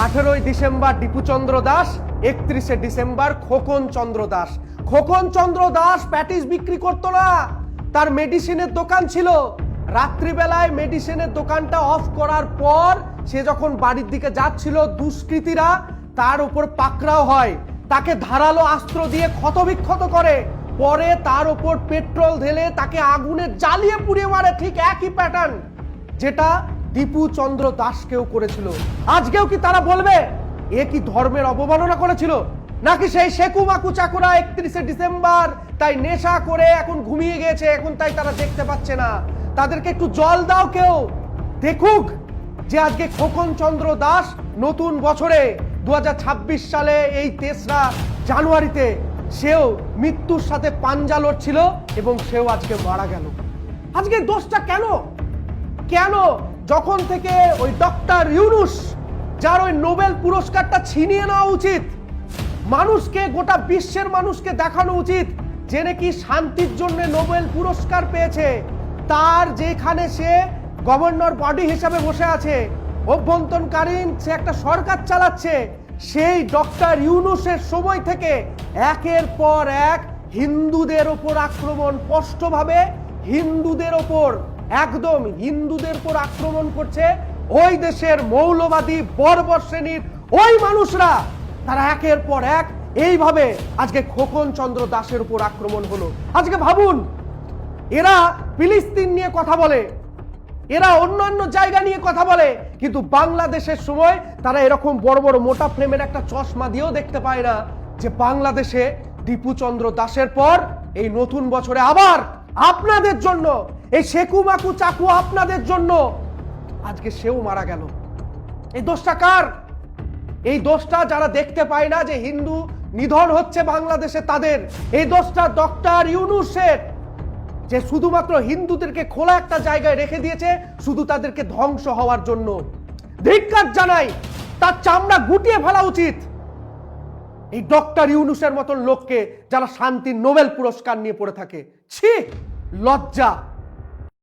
18ই December Dipu Chandra Das, 31শে December Khokon Chandra Das. Khokon Chandra Das patties বিক্রি করতো না, তার মেডিসিনের দোকান ছিল। রাত্রিবেলায় মেডিসিনের দোকানটা অফ করার পর সে যখন বাড়ির দিকে যাচ্ছিল, দুষ্কৃতীরা তার উপর পাকড়াও হয়, তাকে ধারালো অস্ত্র দিয়ে ক্ষতবিক্ষত করে, পরে তার উপর পেট্রোল ঢেলে তাকে আগুনে জ্বালিয়ে পুড়িয়ে মারে। ঠিক একই প্যাটার্ন যেটা দীপুচন্দ্র দাসকেও করেছিল। আজকেও কি তারা বলবে এ কি ধর্মের অবমাননা করেছিল? নাকি সেই শেকু মাকু চাকুরা 31শে ডিসেম্বর তাই নেশা করে এখন ঘুমিয়ে গেছে, এখন তাই তারা দেখতে পাচ্ছে না? তাদেরকে একটু জল দাও, কেউ দেখুক যে আজকে খোকন চন্দ্র দাস নতুন বছরে 2026 সালে এই 3রা জানুয়ারিতে সেও মৃত্যুর সাথে পাঞ্জা লড়ছিল এবং সেও আজকে মারা গেল। আজকে দোষটা কেন? কেন যখন থেকে ওই ডক্টর ইউনূস, যার ওই নোবেল পুরস্কারটা ছিনিয়ে নেওয়া উচিত, মানুষকে, গোটা বিশ্বের মানুষকে দেখানো উচিত যে নাকি শান্তির জন্য নোবেল পুরস্কার পেয়েছে, তার যেখানে সে গভর্নর বডি হিসাবে বসে আছে, অভ্যন্তরীণ সে একটা সরকার চালাচ্ছে, সেই ডক্টর ইউনূসের সময় থেকে একের পর এক হিন্দুদের ওপর আক্রমণ, স্পষ্টভাবে হিন্দুদের ওপর, একদম হিন্দুদের উপর আক্রমণ করছে ওই দেশের মৌলবাদী বর্বর শ্রেণীর ওই মানুষরা। তারা একের পর এক এইভাবে আজকে খোকন চন্দ্র দাসের উপর আক্রমণ হলো। আজকে ভাবুন, এরা ফিলিস্তিন নিয়ে কথা বলে, এরা অন্যান্য জায়গা নিয়ে কথা বলে, কিন্তু বাংলাদেশের সময় তারা এরকম বড় বড় মোটা ফ্রেমের একটা চশমা দিয়েও দেখতে পায় না যে বাংলাদেশে দীপুচন্দ্র দাসের পর এই নতুন বছরে আবার আপনাদের জন্য এই শেকু মাকু চাকু আপনাদের জন্য আজকে সেও মারা গেল। এই দোষটা কার? এই দোষটা যারা দেখতে পায় না যে হিন্দু নিধন হচ্ছে বাংলাদেশে তাদের। এই দোষটা ডক্টর ইউনূসের, যে শুধুমাত্র হিন্দুদেরকে খোলা একটা জায়গায় রেখে দিয়েছে শুধু তাদেরকে ধ্বংস হওয়ার জন্য। ধিক্কার জানাই, তার চামড়া গুটিয়ে ফেলা উচিত এই ডক্টর ইউনূসের মতন লোককে, যারা শান্তির নোবেল পুরস্কার নিয়ে পড়ে থাকে। ছি, লজ্জা।